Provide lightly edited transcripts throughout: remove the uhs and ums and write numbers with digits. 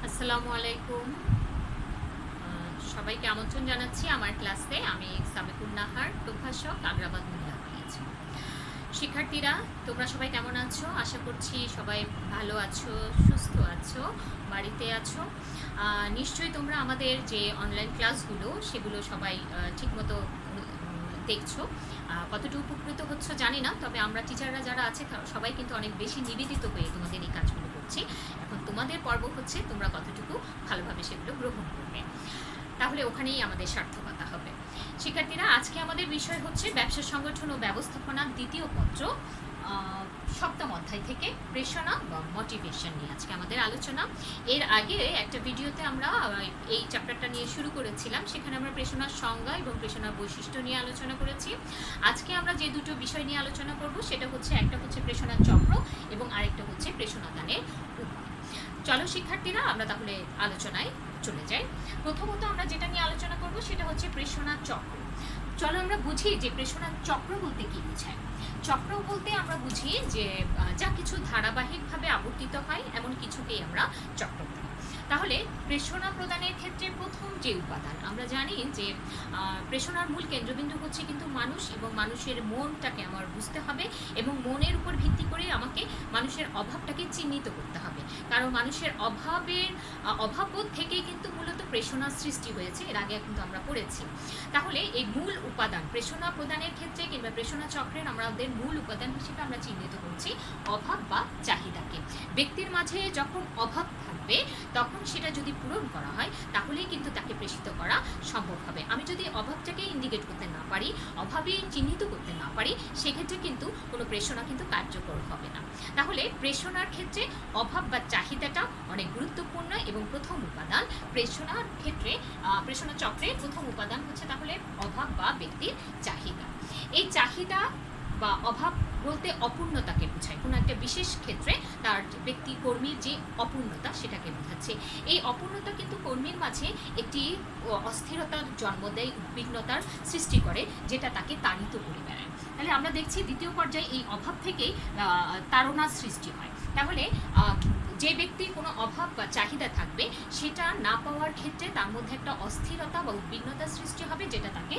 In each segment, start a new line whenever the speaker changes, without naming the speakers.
আসসালামু আলাইকুম। সবাইকে আমন্ত্রণ জানাচ্ছি আমার ক্লাসে। আমি সাবিকুন নাহার, প্রভাষক, আগ্রাবাদ মহিলা কলেজ। শিক্ষার্থীরা, তোমরা সবাই কেমন আছো? আশা করছি সবাই ভালো আছো, সুস্থ আছো, বাড়িতে আছো। নিশ্চয়ই তোমরা আমাদের যে অনলাইন ক্লাসগুলো সেগুলো সবাই ঠিকমতো দেখছো। কতটুকু উপকৃত হচ্ছে জানি না, তবে আমরা টিচাররা যারা আছে সবাই কিন্তু অনেক বেশি নিবেদিত হয়ে তোমাদের এই কাজগুলো করছি। এখন তোমাদের পর্ব হচ্ছে তোমরা কতটুকু ভালোভাবে সেগুলো গ্রহণ করবে, তাহলে ওখানেই আমাদের সার্থকতা হবে। শিক্ষার্থীরা, আজকে আমাদের বিষয় হচ্ছে ব্যবসা সংগঠন ও ব্যবস্থাপনার দ্বিতীয় পত্র, সপ্তম অধ্যায় থেকে প্রেরণা বা মোটিভেশন নিয়ে আজকে আমাদের আলোচনা। এর আগে একটা ভিডিওতে আমরা এই চ্যাপ্টারটা নিয়ে শুরু করেছিলাম, সেখানে আমরা প্রেরণার সংজ্ঞা এবং প্রেরণার বৈশিষ্ট্য নিয়ে আলোচনা করেছি। আজকে আমরা যে দুটো বিষয় নিয়ে আলোচনা করব সেটা হচ্ছে, একটা হচ্ছে প্রেরণার চক্র এবং আরেকটা হচ্ছে প্রেরণা দানের উপায়। চলো শিক্ষার্থীরা, আমরা তাহলে আলোচনায় চলে যাই। প্রথমত আমরা যেটা নিয়ে আলোচনা করব সেটা হচ্ছে প্রেরণার চক্র। চলো আমরা বুঝি যে প্রেরণার চক্র বলতে কি বোঝায়। চক্র বলতে আমরা বুঝি যে যা কিছু ধারাবাহিকভাবে আবর্তিত হয় এমন কিছুকেই আমরা চক্র বলি। তাহলে প্রেরণা প্রদানের ক্ষেত্রে প্রথম যে উপাদান, আমরা জানি যে প্রেরণার মূল কেন্দ্রবিন্দু হচ্ছে কিন্তু মানুষ, এবং মানুষের মনটাকে আমার বুঝতে হবে এবং মনের উপর ভিত্তি করে আমাকে মানুষের অভাবটাকে চিহ্নিত করতে হবে। কারণ মানুষের অভাববোধ থেকেই কিন্তু মূলত প্রেরণার সৃষ্টি হয়েছে, এর আগে কিন্তু আমরা পড়েছি। তাহলে এই মূল উপাদান প্রেরণা প্রদানের ক্ষেত্রে কিংবা প্রেরণা চক্রের আমাদের মূল উপাদান হিসেবে আমরা চিহ্নিত করছি অভাব বা চাহিদাকে। ব্যক্তির মাঝে যখন অভাব থাকবে তখন সেটা যদি পূরণ করা হয় তাহলেই কিন্তু তাকে প্রেষিত করা সম্ভব হবে। আমি যদি অভাবটাকে ইন্ডিকেট করতে না পারি, অভাবে চিহ্নিত করতে না পারি, সেক্ষেত্রে কিন্তু কোনো প্রেরণা কিন্তু কার্যকর হবে না। তাহলে প্রেরণার ক্ষেত্রে অভাব বা চাহিদাটা অনেক গুরুত্বপূর্ণ এবং প্রথম উপাদান। প্রেরণার ক্ষেত্রে প্রেরণা চক্রে প্রথম উপাদান হচ্ছে তাহলে অভাব বা ব্যক্তির চাহিদা। এই চাহিদা বা অভাব বলতে অপূর্ণতাকে বোঝায়, কোনো একটা বিশেষ ক্ষেত্রে তার ব্যক্তি কর্মীর যে অপূর্ণতা সেটাকে বোঝাচ্ছে। এই অপূর্ণতা কিন্তু কর্মীর মাঝে একটি অস্থিরতার জন্ম দেয়, উদ্বিগ্নতার সৃষ্টি করে, যেটা তাকে তাড়িত করে বেড়ায়। তাহলে আমরা দেখছি দ্বিতীয় পর্যায়ে এই অভাব থেকেই তাড়নার সৃষ্টি হয়। তাহলে যে ব্যক্তির কোনো অভাব বা চাহিদা থাকবে সেটা না পাওয়ার ক্ষেত্রে তার মধ্যে একটা অস্থিরতা বা উদ্বিগ্নতার সৃষ্টি হবে, যেটা তাকে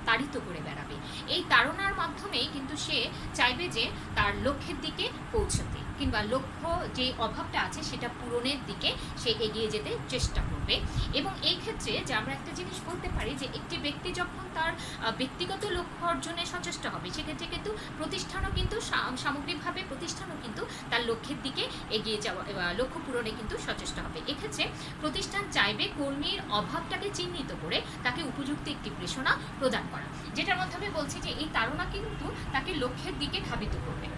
তাড়িত করে বেড়াবে। এই তাড়নার মাধ্যমেই কিন্তু সে চাইবে যে তার লক্ষ্যের দিকে পৌঁছতে, কিংবা লক্ষ্য যে অভাবটা আছে সেটা পূরণের দিকে সে এগিয়ে যেতে চেষ্টা করবে। এবং এই ক্ষেত্রে যে আমরা একটা জিনিস বলতে পারি যে একটি ব্যক্তি যখন তার ব্যক্তিগত লক্ষ্য অর্জনে সচেষ্ট হবে, সেক্ষেত্রে কিন্তু প্রতিষ্ঠানও কিন্তু সামগ্রিকভাবে প্রতিষ্ঠানও কিন্তু তার লক্ষ্যের দিকে এগিয়ে যাওয়া, লক্ষ্য পূরণে কিন্তু সচেষ্ট হবে। এক্ষেত্রে প্রতিষ্ঠান চাইবে কর্মীর অভাবটাকে চিহ্নিত করে তাকে উপযুক্ত একটি প্রেরণা প্রদান করা, যেটার মাধ্যমে বলছি যে এই তাড়না কিন্তু তাকে লক্ষ্যের দিকে ধাবিত করবে।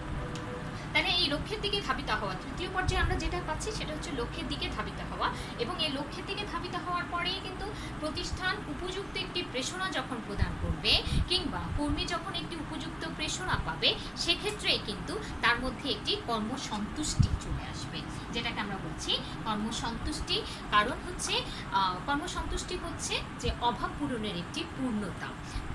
তাহলে এই লক্ষ্যের দিকে ধাবিত হওয়া, তৃতীয় পর্যায়ে আমরা যেটা পাচ্ছি সেটা হচ্ছে লক্ষ্যের দিকে ধাবিত হওয়া। এবং এই লক্ষ্যের দিকে ধাবিত হওয়ার পরেই কিন্তু প্রতিষ্ঠান উপযুক্ত একটি প্রেরণা যখন প্রদান করবে, কিংবা কর্মী যখন একটি উপযুক্ত প্রেরণা পাবে, সেক্ষেত্রে কিন্তু তার মধ্যে একটি কর্মসন্তুষ্টি চলে আসবে, যেটাকে আমরা বলছি কর্মসন্তুষ্টি। কারণ হচ্ছে কর্মসন্তুষ্টি হচ্ছে যে অভাব পূরণের একটি পূর্ণতা,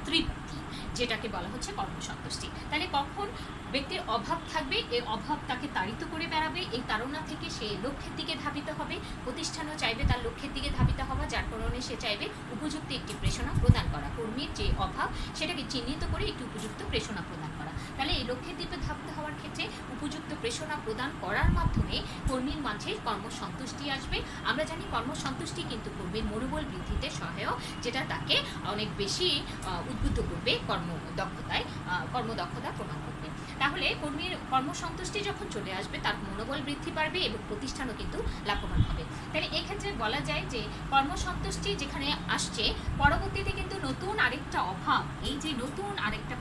তৃপ্তি, যেটাকে বলা হচ্ছে কর্মসন্তুষ্টি। তাহলে কখন ব্যক্তির অভাব থাকবে, এই অভাব তাকে তাড়িত করে বেড়াবে, এই তাড়না থেকে সে লক্ষ্যের দিকে ধাবিত হবে। প্রতিষ্ঠানও চাইবে তার লক্ষ্যের দিকে ধাবিত হওয়া, যার কারণে সে চাইবে উপযুক্ত একটি প্রেরণা প্রদান করা, কর্মীর যে অভাব সেটাকে চিহ্নিত করে একটি উপযুক্ত প্রেরণা প্রদান করা। তাহলে এই লক্ষ্যের দিকে ধাবিত হওয়ার ক্ষেত্রে উপযুক্ত প্রেরণা প্রদান করার মাধ্যমে কর্মীর মাঝে কর্মসন্তুষ্টি আসবে। আমরা জানি কর্মসন্তুষ্টি কিন্তু কর্মীর মনোবল বৃদ্ধিতে সহায়ক, যেটা তাকে অনেক বেশি উদ্বুদ্ধ করবে কর্মদক্ষতা প্রমাণ করবে। তাহলে কর্মীর কর্মসন্তুষ্টি যখন চলে আসবে, তার মনোবল বৃদ্ধি পাবে এবং প্রতিষ্ঠানও কিন্তু লাভবান হবে। তাহলে এক্ষেত্রে বলা যায় যে কর্মসন্তুষ্টি যেখানে আসছে, পরবর্তীতে কিন্তু নতুন আরেকটা অভাব, এই যে নতুন আরেকটা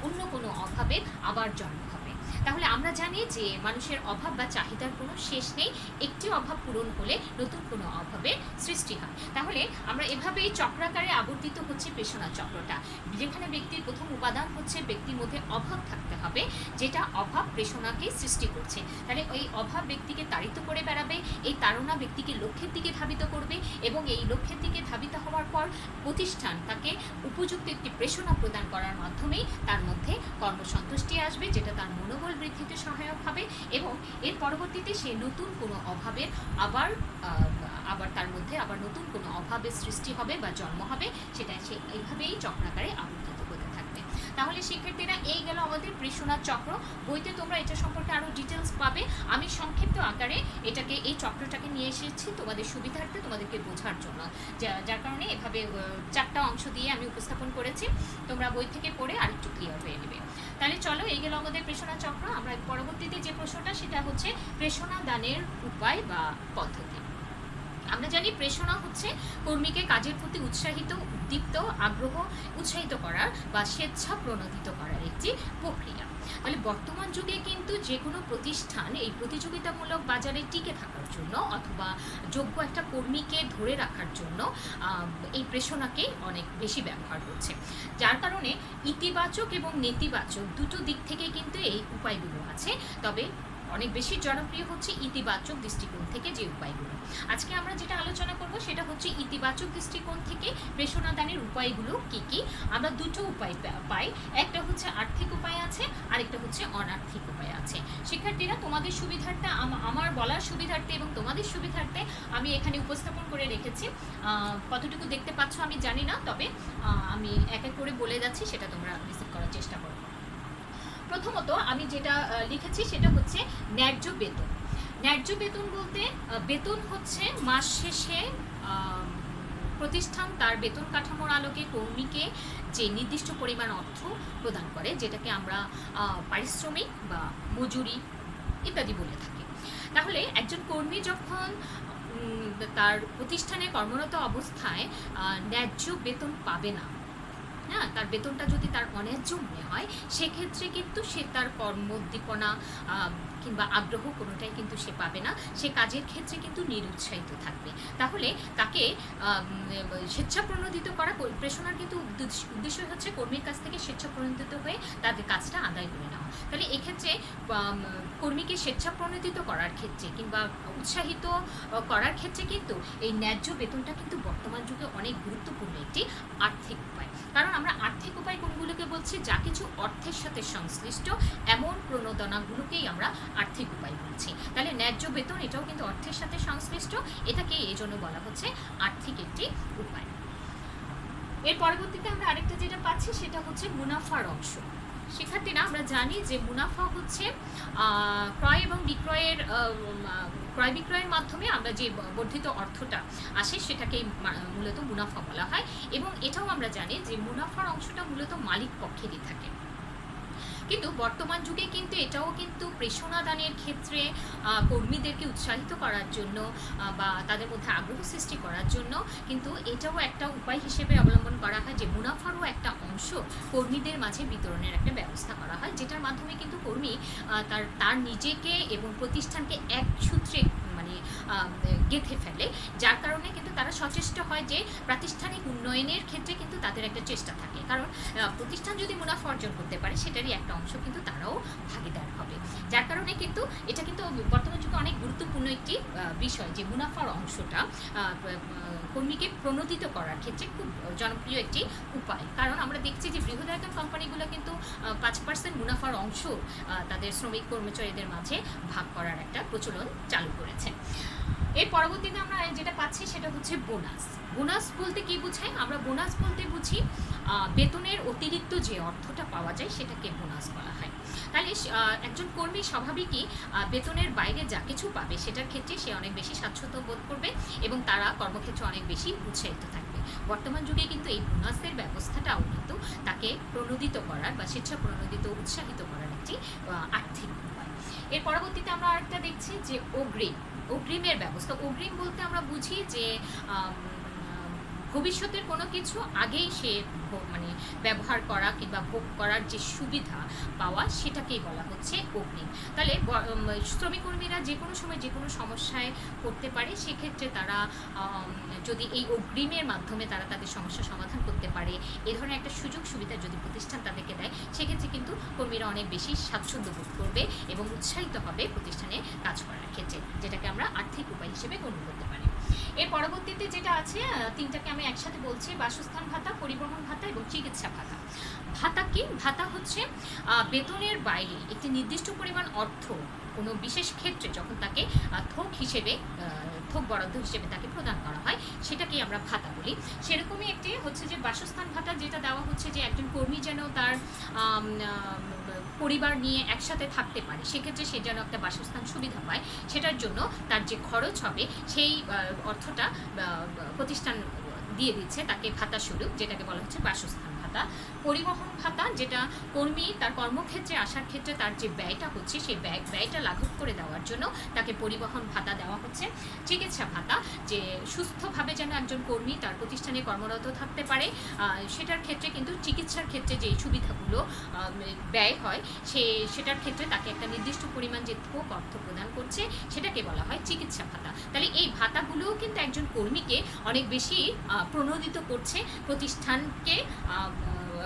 অন্য কোনো অভাবের আবার জন্ম হবে। তাহলে আমরা জানি যে মানুষের অভাব বা চাহিদার কোনো শেষ নেই, একটি অভাব পূরণ হলে নতুন কোনো অভাবের সৃষ্টি হয়। তাহলে আমরা এভাবেই চক্রাকারে আবর্তিত হচ্ছে প্রেরণা চক্রটা, যেখানে ব্যক্তির প্রথম উপাদান হচ্ছে ব্যক্তির মধ্যে অভাব থাকতে হবে, যেটা অভাব প্রেরণাকে সৃষ্টি করছে। তাহলে ওই অভাব ব্যক্তিকে তাড়িত করে বেড়াবে, এই তাড়না ব্যক্তিকে লক্ষ্যের দিকে ধাবিত করবে, এবং এই লক্ষ্যের দিকে ধাবিত হওয়ার পর প্রতিষ্ঠান তাকে উপযুক্ত একটি প্রেরণা প্রদান করার মাধ্যমেই তার মধ্যে কর্মসন্তুষ্টি আসবে, যেটা তার মনোবল বৃদ্ধিতে সহায়ক হবে এবং এর পরবর্তীতে সে নতুন কোনো অভাবের আবার তার মধ্যে আবার নতুন কোনো অভাবের সৃষ্টি হবে বা জন্ম হবে, সেটা সে এইভাবেই চক্রাকারে আবর্তিত হতে থাকবে। তাহলে শিক্ষার্থীরা, এই গেল আমাদের প্রেষণার চক্র। বইতে তোমরা এটা সম্পর্কে আরও ডিটেলস পাবে। আমি সংক্ষিপ্ত আকারে এই চক্রটাকে নিয়ে এসেছি তোমাদের সুবিধার্থে, তোমাদেরকে বোঝার জন্য, যার কারণে এভাবে 4টা অংশ দিয়ে আমি উপস্থাপন করেছি। তোমরা বই থেকে পড়ে আরেকটু ক্লিয়ার হয়ে নেবে। তাহলে চলো, এই গেল আমাদের প্রেষণা চক্র। আমরা পরবর্তীতে যে প্রশ্নটা, সেটা হচ্ছে প্রেষণা দানের উপায় বা পদ্ধতি। আমরা জানি প্রেষণা হচ্ছে কর্মীকে কাজের প্রতি উদ্দীপ্ত আগ্রহ উৎসাহিত করার বা স্বেচ্ছা প্রণোদিত করার একটি প্রক্রিয়া। তাহলে বর্তমান যুগে কিন্তু যে কোনো প্রতিষ্ঠান এই প্রতিযোগিতামূলক বাজারে টিকে থাকার জন্য অথবা যোগ্য একটা কর্মীকে ধরে রাখার জন্য এই প্রেষণাকে অনেক বেশি ব্যবহার করছে, যার কারণে ইতিবাচক এবং নেতিবাচক দুটো দিক থেকে কিন্তু এই উপায়গুলো আছে। তবে অনেক বেশি জনপ্রিয় হচ্ছে ইতিবাচক দৃষ্টিকোণ থেকে যে উপায়গুলো। আজকে আমরা যেটা আলোচনা করব সেটা হচ্ছে ইতিবাচক দৃষ্টিকোণ থেকে প্রেষণা দানের উপায়গুলো কি কি। আমরা দুটো উপায় পাই, একটা হচ্ছে আর্থিক উপায় আছে, আরেকটা হচ্ছে অনার্থিক উপায় আছে। শিক্ষার্থীরা, তোমাদের সুবিধার্থে, আমার বলার সুবিধার্থে এবং তোমাদের সুবিধার্থে আমি এখানে উপস্থাপন করে রেখেছি। কতটুকু দেখতে পাচ্ছ আমি জানি না, তবে আমি এক এক করে বলে যাচ্ছি, সেটা তোমরা রিসিভ করার চেষ্টা করো। প্রথমত আমি যেটা লিখেছি সেটা হচ্ছে ন্যায্য বেতন। ন্যায্য বেতন বলতে বেতন হচ্ছে মাস শেষে প্রতিষ্ঠান তার বেতন কাঠামোর আলোকে কর্মীকে যে নির্দিষ্ট পরিমাণ অর্থ প্রদান করে, যেটাকে আমরা পারিশ্রমিক বা মজুরি ইত্যাদি বলে থাকি। তাহলে একজন কর্মী যখন তার প্রতিষ্ঠানে কর্মরত অবস্থায় ন্যায্য বেতন পাবে না, হ্যাঁ, তার বেতনটা যদি তার অন্যায্য মনে হয়, সেক্ষেত্রে কিন্তু সে তার কর্মোদ্দীপনা কিংবা আগ্রহ কোনোটাই কিন্তু সে পাবে না, সে কাজের ক্ষেত্রে কিন্তু নিরুৎসাহিত থাকবে। তাহলে তাকে স্বেচ্ছাপ্রণোদিত করা, প্রেষণার কিন্তু উদ্দেশ্য হচ্ছে কর্মীর কাছ থেকে স্বেচ্ছাপ্রণোদিত হয়ে তাদের কাজটা আদায় করে নেওয়া। তাহলে এক্ষেত্রে কর্মীকে স্বেচ্ছাপ্রণোদিত করার ক্ষেত্রে কিংবা উৎসাহিত করার ক্ষেত্রে কিন্তু এই ন্যায্য বেতনটা কিন্তু বর্তমান যুগে অনেক গুরুত্বপূর্ণ একটি আর্থিক উপায়। কারণ আমরা আর্থিক উপায় কোনগুলোকে বলছি, যা কিছু অর্থের সাথে সংশ্লিষ্ট এমন প্রণোদনাগুলোকেই আমরা আর্থিক উপায় বলছি। তাহলে ন্যায্য বেতন এটাও কিন্তু অর্থের সাথে সংশ্লিষ্ট, এটাকে এই জন্য বলা হচ্ছে আর্থিক একটি উপায়। এর পরবর্তীতে আমরা আরেকটা যেটা পাচ্ছি সেটা হচ্ছে মুনাফার অংশ। শিক্ষার্থীরা, আমরা জানি যে মুনাফা হচ্ছে ক্রয় এবং ক্রয় বিক্রয়ের মাধ্যমে আমরা যে বর্ধিত অর্থটা আসে সেটাকে মূলত মুনাফা বলা হয়। এবং এটাও আমরা জানি যে মুনাফার অংশটা মূলত মালিক পক্ষেরই থাকে। কিন্তু বর্তমান যুগে কিন্তু এটাও কিন্তু প্রেষণা দানের ক্ষেত্রে কর্মীদেরকে উৎসাহিত করার জন্য বা তাদের মধ্যে আগ্রহ সৃষ্টি করার জন্য কিন্তু এটাও একটা উপায় হিসেবে অবলম্বন করা হয় যে মুনাফারও একটা অংশ কর্মীদের মাঝে বিতরণের একটা ব্যবস্থা করা হয়, যেটার মাধ্যমে কিন্তু কর্মী তার নিজেকে এবং প্রতিষ্ঠানকে এক সূত্রে গেঁথে ফেলে, যার কারণে কিন্তু তারা সচেষ্ট হয় যে প্রাতিষ্ঠানিক উন্নয়নের ক্ষেত্রে কিন্তু তাদের একটা চেষ্টা থাকে। কারণ প্রতিষ্ঠান যদি মুনাফা অর্জন করতে পারে, সেটারই একটা অংশ কিন্তু তারাও ভাগিদার হবে। যার কারণে কিন্তু এটা কিন্তু বর্তমান যুগে অনেক গুরুত্বপূর্ণ একটি বিষয় যে মুনাফার অংশটা কর্মীকে প্রণোদিত করার ক্ষেত্রে খুব জনপ্রিয় একটি উপায়। কারণ আমরা দেখছি যে বৃহদায়তন কোম্পানিগুলো কিন্তু 5% মুনাফার অংশ তাদের শ্রমিক কর্মচারীদের মাঝে ভাগ করার একটা প্রচলন চালু করেছে। এর পরবর্তীতে আমরা যেটা পাচ্ছি সেটা হচ্ছে বোনাস। বোনাস বলতে কি বোঝায়? আমরা বোনাস বলতে বুঝি বেতনের অতিরিক্ত যে অর্থটা পাওয়া যায় সেটাকে বোনাস বলা হয়। তাহলে একজন কর্মী স্বাভাবিকই বেতনের বাইরে যা কিছু পাবে সেটার ক্ষেত্রে সে অনেক বেশি স্বাচ্ছন্দ্য বোধ করবে এবং তারা কর্মক্ষেত্রে অনেক বেশি উৎসাহিত থাকবে। বর্তমান যুগে কিন্তু এই বোনাসের ব্যবস্থাটাও কিন্তু তাকে প্রণোদিত করার বা স্বেচ্ছা প্রণোদিত উৎসাহিত করার একটি আর্থিক উপায়। এর পরবর্তীতে আমরা আরেকটা দেখছি যে অগ্রিমের ব্যবস্থা। অগ্রিম বলতে আমরা বুঝি যে ভবিষ্যতের কোনো কিছু আগেই সে ব্যবহার করা কিংবা ভোগ করার যে সুবিধা পাওয়া, সেটাকেই বলা হচ্ছে অগ্রিম। তাহলে শ্রমিক কর্মীরা যে কোনো সময় যে কোনো সমস্যায় পড়তে পারে, সেক্ষেত্রে তারা যদি এই অগ্রিমের মাধ্যমে তারা তাদের সমস্যা সমাধান করতে পারে, এ ধরনের একটা সুযোগ সুবিধা যদি প্রতিষ্ঠান তাদেরকে দেয়, সেক্ষেত্রে কিন্তু কর্মীরা অনেক বেশি স্বাচ্ছন্দ্য বোধ করবে এবং উৎসাহিত হবে প্রতিষ্ঠানে কাজ করার ক্ষেত্রে, যেটাকে আমরা আর্থিক উপায় হিসেবে গণ্য করতে পারি। এর পরবর্তীতে যেটা আছে তিনটাকে আমি একসাথে বলছি, বাসস্থান ভাতা, পরিবহন ভাতা এবং চিকিৎসা ভাতা। ভাতা কি? ভাতা হচ্ছে বেতনের বাইরে একটি নির্দিষ্ট পরিমাণ অর্থ কোনো বিশেষ ক্ষেত্রে যখন তাকে থোক হিসেবে থোক বরাদ্দ হিসেবে তাকে প্রদান করা হয় সেটাকেই আমরা ভাতা বলি। সেরকমই একটি হচ্ছে যে বাসস্থান ভাতা, যেটা দেওয়া হচ্ছে যে একজন কর্মী যেন তার পরিবার নিয়ে একসাথে থাকতে পারে, সেক্ষেত্রে সে যেন একটা বাসস্থান সুবিধা পায়, সেটার জন্য তার যে খরচ হবে সেই অর্থটা প্রতিষ্ঠান দিয়ে দিচ্ছে তাকে ভাতা স্বরূপ, যেটাকে বলা হচ্ছে বাসস্থান ভাতা। পরিবহন ভাতা, যেটা কর্মী তার কর্মক্ষেত্রে আসার ক্ষেত্রে তার যে ব্যয়টা হচ্ছে সেই ব্যয়টা লাঘব করে দেওয়ার জন্য তাকে পরিবহন ভাতা দেওয়া হচ্ছে। চিকিৎসা ভাতা, যে সুস্থভাবে যেন একজন কর্মী তার প্রতিষ্ঠানে কর্মরত থাকতে পারে, সেটার ক্ষেত্রে কিন্তু চিকিৎসার ক্ষেত্রে যে সুবিধাগুলো ব্যয় হয় সেটার ক্ষেত্রে তাকে একটা নির্দিষ্ট পরিমাণ যে থোক অর্থ প্রদান করছে সেটাকে বলা হয় চিকিৎসা ভাতা। তাহলে এই ভাতাগুলোও কিন্তু একজন কর্মীকে অনেক বেশি প্রণোদিত করছে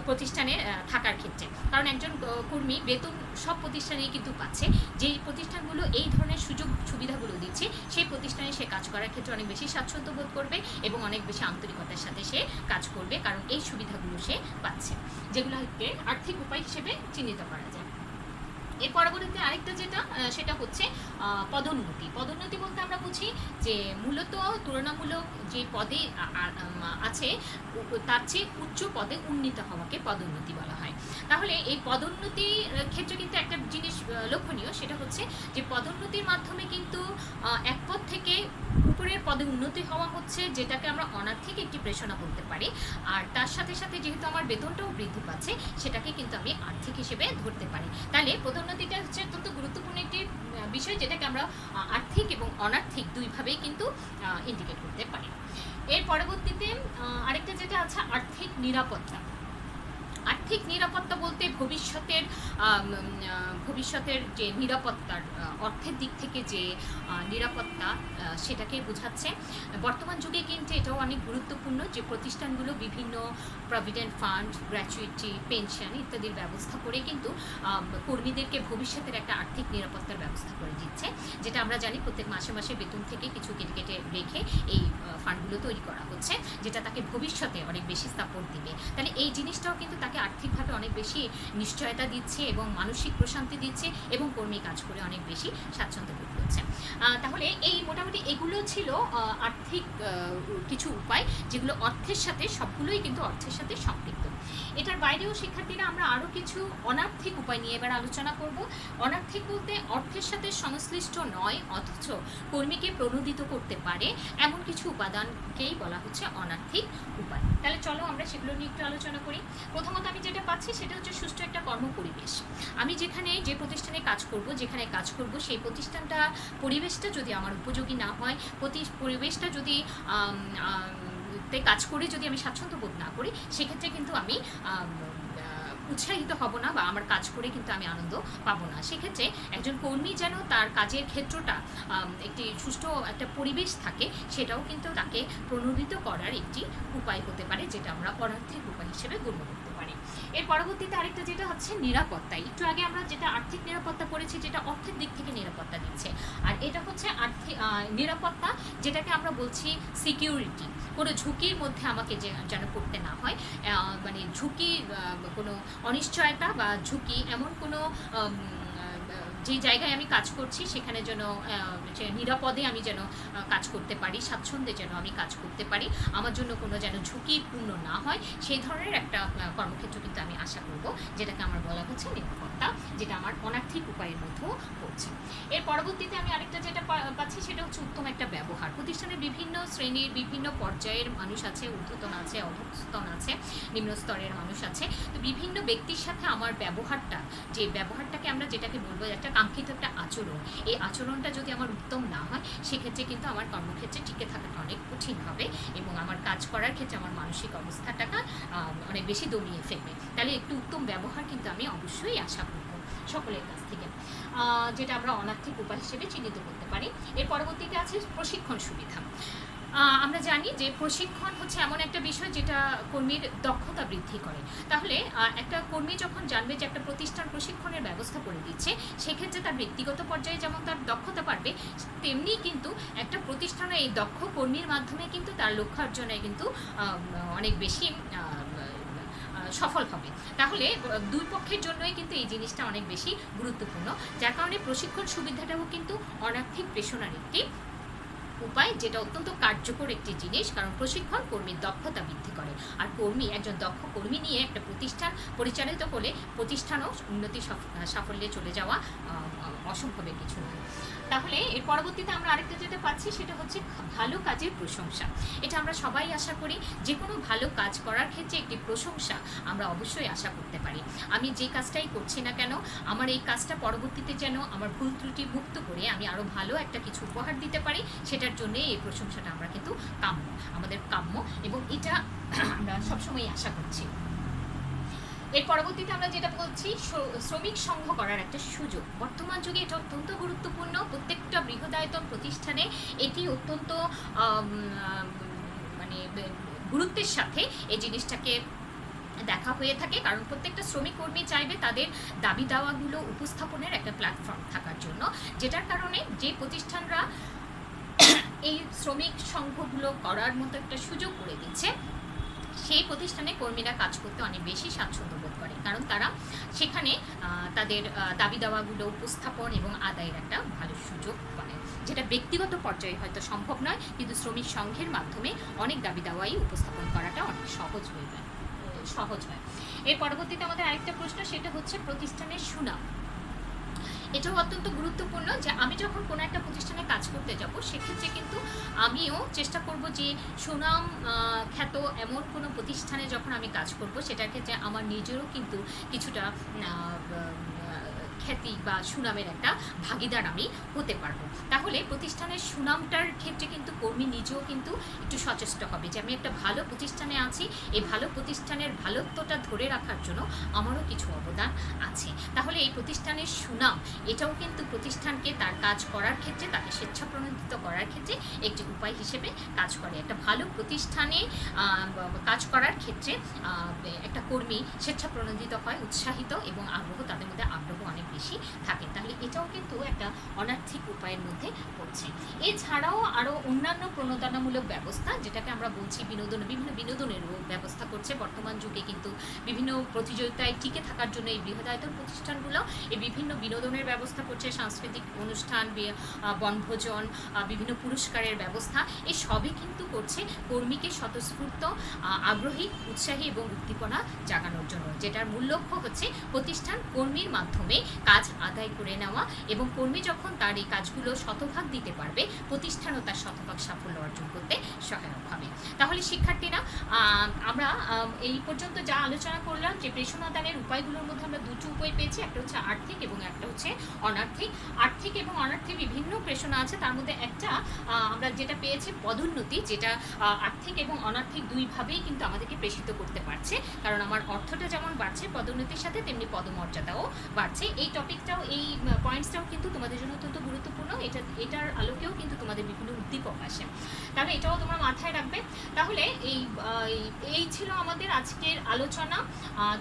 প্রতিষ্ঠানে থাকার ক্ষেত্রে, কারণ একজন কর্মী বেতন সব প্রতিষ্ঠানেই কিন্তু পাচ্ছে। যেই প্রতিষ্ঠানগুলো এই ধরনের সুযোগ সুবিধাগুলো দিচ্ছে সেই প্রতিষ্ঠানে সে কাজ করার ক্ষেত্রে অনেক বেশি স্বাচ্ছন্দ্য বোধ করবে এবং অনেক বেশি আন্তরিকতার সাথে সে কাজ করবে, কারণ এই সুবিধাগুলো সে পাচ্ছে, যেগুলোকে আর্থিক উপায় হিসেবে চিহ্নিত করা যায়। এর পরবর্তীতে আরেকটা যেটা সেটা হচ্ছে পদোন্নতি। পদোন্নতি বলতে আমরা বুঝি যে মূলত তুলনামূলক যে পদে আছে তার চেয়ে উচ্চ পদে উন্নীত হওয়াকে পদোন্নতি বলা হয়। তাহলে এই পদোন্নতির ক্ষেত্রে কিন্তু একটা জিনিস লক্ষণীয়, সেটা হচ্ছে যে পদোন্নতির মাধ্যমে কিন্তু এক পদ থেকে উপরের পদে উন্নতি হওয়া হচ্ছে, যেটাকে আমরা অনার্থিক একটি প্রেষণা বলতে পারি। আর তার সাথে সাথে যেহেতু আমার বেতনটাও বৃদ্ধি পাচ্ছে সেটাকে কিন্তু আমি আর্থিক হিসেবে ধরতে পারি। তাহলে পদোন্নতিটা হচ্ছে অত্যন্ত গুরুত্বপূর্ণ একটি বিষয়, যেটাকে আমরা আর্থিক এবং অনার্থিক দুইভাবেই কিন্তু ইন্ডিকেট করতে পারি। এর পরবর্তীতে আরেকটা যেটা আছে আর্থিক নিরাপত্তা। আর্থিক নিরাপত্তা বলতে ভবিষ্যতের যে নিরাপত্তার অর্থের দিক থেকে যে নিরাপত্তা সেটাকে বোঝাচ্ছে। বর্তমান যুগে কিন্তু এটাও অনেক গুরুত্বপূর্ণ যে প্রতিষ্ঠানগুলো বিভিন্ন প্রভিডেন্ট ফান্ড, গ্র্যাচুইটি, পেনশন ইত্যাদির ব্যবস্থা করে কিন্তু কর্মীদেরকে ভবিষ্যতের একটা আর্থিক নিরাপত্তার ব্যবস্থা করে দিচ্ছে, যেটা আমরা জানি প্রত্যেক মাসে মাসে বেতন থেকে কিছু কেটে কেটে রেখে এই ফান্ডগুলো তৈরি করা হচ্ছে, যেটা তাকে ভবিষ্যতে অনেক বেশি সাপোর্ট দিবে। তাহলে এই জিনিসটাও কিন্তু তাকে আর্থিকভাবে অনেক বেশি নিশ্চয়তা দিচ্ছে এবং মানসিক প্রশান্তি দিচ্ছে এবং কর্মী কাজ করে অনেক বেশি স্বাচ্ছন্দ্য বোধ করছে। তাহলে এই মোটামুটি এগুলো ছিল আর্থিক কিছু উপায়, যেগুলো অর্থের সাথে সবগুলোই কিন্তু অর্থের সাথে সম্পৃক্ত। এটার বাইরেও শিক্ষার্থীরা আমরা আরও কিছু অনার্থিক উপায় নিয়ে এবার আলোচনা করব। অনার্থিক বলতে অর্থের সাথে সংশ্লিষ্ট নয় অথচ কর্মীকে প্রণোদিত করতে পারে এমন কিছু উপাদানকেই বলা হচ্ছে অনার্থিক উপায়। তাহলে চলো আমরা সেগুলো নিয়ে একটু আলোচনা করি। প্রথমত আমি যেটা পাচ্ছি সেটা হচ্ছে সুষ্ঠু একটা কর্মপরিবেশ। আমি যে প্রতিষ্ঠানে কাজ করব সেই প্রতিষ্ঠানটা পরিবেশটা যদি আমার উপযোগী না হয়, পরিবেশটা যদি কাজ করে যদি আমি স্বাচ্ছন্দ্য বোধ না করি, সেক্ষেত্রে কিন্তু আমি উৎসাহিত হব না বা আমার কাজ করে কিন্তু আমি আনন্দ পাবো না। সেক্ষেত্রে একজন কর্মী যেন তার কাজের ক্ষেত্রটা একটি সুষ্ঠু একটা পরিবেশ থাকে, সেটাও কিন্তু তাকে প্রণোদিত করার একটি উপায় হতে পারে, যেটা আমরা অনার্থিক উপায় হিসেবে গণ্য করতে পারি। এর পরবর্তীতে আরেকটা যেটা হচ্ছে নিরাপত্তা। একটু আগে আমরা যেটা আর্থিক নিরাপত্তা পড়েছি, যেটা অর্থের দিক থেকে নিরাপত্তা দিচ্ছে, আর এটা হচ্ছে আর্থিক নিরাপত্তা, যেটাকে আমরা বলছি সিকিউরিটি। কোনো ঝুঁকির মধ্যে আমাকে যেন পড়তে না হয়, মানে ঝুঁকি, কোনো অনিশ্চয়তা বা ঝুঁকি এমন কোনো যে জায়গায় আমি কাজ করছি সেখানে যেন নিরাপদে আমি যেন কাজ করতে পারি, স্বাচ্ছন্দ্যে যেন আমি কাজ করতে পারি, আমার জন্য কোনো যেন ঝুঁকিপূর্ণ না হয়, সেই ধরনের একটা কর্মক্ষেত্র কিন্তু আমি আশা করব, যেটাকে আমার বলা হচ্ছে নিরাপত্তা, যেটা আমার অনার্থিক উপায়ের মধ্যেও পড়ছে। এর পরবর্তীতে আমি আরেকটা যেটা পাচ্ছি সেটা হচ্ছে উত্তম একটা ব্যবহার। প্রতিষ্ঠানের বিভিন্ন শ্রেণীর বিভিন্ন পর্যায়ের মানুষ আছে, ঊর্ধ্বতন আছে, অধস্তন আছে, নিম্ন স্তরের মানুষ আছে। তো বিভিন্ন ব্যক্তির সাথে আমার ব্যবহারটাকে আমরা যেটাকে বলবো একটা কাঙ্ক্ষিত একটা আচরণ, এই আচরণটা যদি আমার উত্তম না হয় সেক্ষেত্রে কিন্তু আমার কর্মক্ষেত্রে টিকে থাকাটা অনেক কঠিন হবে এবং আমার কাজ করার ক্ষেত্রে আমার মানসিক অবস্থাটাকে অনেক বেশি দমিয়ে ফেলবে। তাহলে একটু উত্তম ব্যবহার কিন্তু আমি অবশ্যই আশা করব সকলের কাছ থেকে, যেটা আমরা অনার্থিক উপায় হিসেবে চিহ্নিত করতে পারি। এর পরবর্তীতে আছে প্রশিক্ষণ সুবিধা। আমরা জানি যে প্রশিক্ষণ হচ্ছে এমন একটা বিষয় যেটা কর্মীর দক্ষতা বৃদ্ধি করে। তাহলে একটা কর্মী যখন জানবে যে একটা প্রতিষ্ঠান প্রশিক্ষণের ব্যবস্থা করে দিচ্ছে, সেক্ষেত্রে তার ব্যক্তিগত পর্যায়ে যেমন তার দক্ষতা বাড়বে, তেমনি কিন্তু একটা প্রতিষ্ঠানে এই দক্ষ কর্মীর মাধ্যমে কিন্তু তার লক্ষ্য অর্জনে কিন্তু অনেক বেশি সফল হবে। তাহলে দুই পক্ষের জন্যই কিন্তু এই জিনিসটা অনেক বেশি গুরুত্বপূর্ণ, যার কারণে প্রশিক্ষণ সুবিধাটাও কিন্তু অনার্থিক প্রেষণার একটি উপায়, যেটা অত্যন্ত কার্যকর একটি জিনিস, কারণ প্রশিক্ষণ কর্মীর দক্ষতা বৃদ্ধি করে। আর কর্মী, একজন দক্ষ কর্মী নিয়ে একটা প্রতিষ্ঠান পরিচালিত করলে প্রতিষ্ঠানও উন্নতি সাফল্যে চলে যাওয়া অসম্ভবের কিছু নয়। তাহলে এর পরবর্তীতে আমরা আরেকটা যেটা পাচ্ছি সেটা হচ্ছে ভালো কাজের প্রশংসা। এটা আমরা সবাই আশা করি, যে কোনো ভালো কাজ করার ক্ষেত্রে একটি প্রশংসা আমরা অবশ্যই আশা করতে পারি। আমি যে কাজটাই করছি না কেন, আমার এই কাজটা পরবর্তীতে যেন আমার ভুল ত্রুটি মুক্ত করে আমি আরও ভালো একটা কিছু উপহার দিতে পারি, সেটার জন্যে এই প্রশংসাটা আমরা কিন্তু আমাদের কাম্য, এবং এটা আমরা সবসময় আশা করছি। এর পরবর্তীতে আমরা যেটা বলছি, শ্রমিক সংঘ করার একটা সুযোগ। বর্তমান যুগে এটা অত্যন্ত গুরুত্বপূর্ণ। প্রত্যেকটা বৃহদায়তন প্রতিষ্ঠানে এটি অত্যন্ত মানে গুরুত্বের সাথে এই জিনিসটাকে দেখা হয়ে থাকে, কারণ প্রত্যেকটা শ্রমিক কর্মী চাইবে তাদের দাবি দাওয়াগুলো উপস্থাপনের একটা প্ল্যাটফর্ম থাকার জন্য, যেটার কারণে যে প্রতিষ্ঠানরা এই শ্রমিক সংঘগুলো করার মতো একটা সুযোগ করে দিচ্ছে, সেই প্রতিষ্ঠানে কর্মীরা কাজ করতে অনেক বেশি স্বাচ্ছন্দ্য বোধ করে, কারণ তারা সেখানে তাদের দাবি দাওয়াগুলো উপস্থাপন এবং আদায়ের একটা ভালো সুযোগ পায়, যেটা ব্যক্তিগত পর্যায়ে হয়তো সম্ভব নয়, কিন্তু শ্রমিক সংঘের মাধ্যমে অনেক দাবি দাওয়াই উপস্থাপন করাটা অনেক সহজ হয়। এর পরবর্তীতে আমাদের আরেকটা প্রশ্ন, সেটা হচ্ছে প্রতিষ্ঠানের সুনাম। এটাও অত্যন্ত গুরুত্বপূর্ণ, যে আমি যখন কোনো একটা প্রতিষ্ঠানে কাজ করতে যাব, সেক্ষেত্রে কিন্তু আমিও চেষ্টা করব যে সুনাম খ্যাত এমন কোনো প্রতিষ্ঠানে যখন আমি কাজ করব, সেটার ক্ষেত্রে আমার নিজেরও কিন্তু কিছুটা খ্যাতি বা সুনামের একটা ভাগিদার আমি হতে পারবো। তাহলে প্রতিষ্ঠানের সুনামটার ক্ষেত্রে কিন্তু কর্মী নিজেও কিন্তু একটু সচেষ্ট হবে যে আমি একটা ভালো প্রতিষ্ঠানে আছি, এই ভালো প্রতিষ্ঠানের ভালোত্বটা ধরে রাখার জন্য আমারও কিছু অবদান আছে। তাহলে এই প্রতিষ্ঠানের সুনাম, এটাও কিন্তু প্রতিষ্ঠানকে তার কাজ করার ক্ষেত্রে, তাকে স্বেচ্ছাপ্রণোদিত করার ক্ষেত্রে একটি উপায় হিসেবে কাজ করে। একটা ভালো প্রতিষ্ঠানে কাজ করার ক্ষেত্রে একটা কর্মী স্বেচ্ছাপ্রণোদিত হয়, উৎসাহিত এবং আগ্রহ, তাদের মধ্যে আগ্রহ অনেক বেশি থাকে। তাহলে এটাও কিন্তু একটা অনার্থিক উপায়ের মধ্যে পড়ছে। এছাড়াও আরও অন্যান্য প্রণোদনামূলক ব্যবস্থা, যেটাকে আমরা বলছি বিভিন্ন বিনোদনেরও ব্যবস্থা করছে বর্তমান যুগে, কিন্তু বিভিন্ন প্রতিযোগিতায় টিকে থাকার জন্য এই বৃহদায়তন প্রতিষ্ঠানগুলো এই বিভিন্ন বিনোদনের ব্যবস্থা করছে, সাংস্কৃতিক অনুষ্ঠান, বনভোজন, বিভিন্ন পুরস্কারের ব্যবস্থা, এই সবই কিন্তু করছে কর্মীকে স্বতঃস্ফূর্ত, আগ্রহী, উৎসাহী এবং উদ্দীপনা জাগানোর জন্য, যেটার মূল লক্ষ্য হচ্ছে প্রতিষ্ঠান কর্মীর মাধ্যমে কাজ আদায় করে নেওয়া, এবং কর্মী যখন তার এই কাজগুলো শতভাগ দিতে পারবে, প্রতিষ্ঠানও তার শতভাগ সাফল্য অর্জন করতে সহায়ক হবে। তাহলে শিক্ষার্থীরা, আমরা এই পর্যন্ত যা আলোচনা করলাম, যে প্রেষণাদানের উপায়গুলোর মধ্যে আমরা দুটো উপায় পেয়েছি, একটা হচ্ছে আর্থিক এবং একটা হচ্ছে অনার্থিক। আর্থিক এবং অনার্থিক বিভিন্ন প্রেষণা আছে, তার মধ্যে একটা আমরা যেটা পেয়েছি পদোন্নতি, যেটা আর্থিক এবং অনার্থিক দুইভাবেই কিন্তু আমাদেরকে প্রেষিত করতে পারছে, কারণ আমার অর্থটা যেমন বাড়ছে পদোন্নতির সাথে, তেমনি পদমর্যাদাও বাড়ছে। এই টপিকটাও, এই পয়েন্টসটাও কিন্তু তোমাদের জন্য অত্যন্ত গুরুত্বপূর্ণ। এটার আলোকেও কিন্তু তোমাদের বিভিন্ন উদ্দীপক আসে, তাহলে এটাও তোমরা মাথায় রাখবে। তাহলে এই ছিল আমাদের আজকের আলোচনা।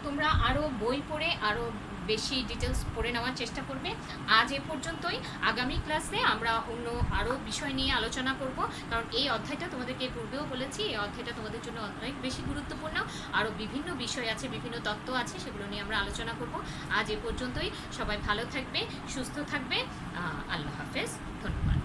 তোমরা আরও বই পড়ে আরও বেশি ডিটেলস পড়ে নেওয়ার চেষ্টা করবে। আজ এ পর্যন্তই। আগামী ক্লাসে আমরা অন্য আরও বিষয় নিয়ে আলোচনা করব, কারণ এই অধ্যায়টা তোমাদেরকে পূর্বেও বলেছি, এই অধ্যায়টা তোমাদের জন্য অনেক বেশি গুরুত্বপূর্ণ। আরও বিভিন্ন বিষয় আছে, বিভিন্ন তত্ত্ব আছে, সেগুলো নিয়ে আমরা আলোচনা করব। আজ এ পর্যন্তই। সবাই ভালো থাকবে, সুস্থ থাকবে। আল্লাহ হাফেজ, ধন্যবাদ।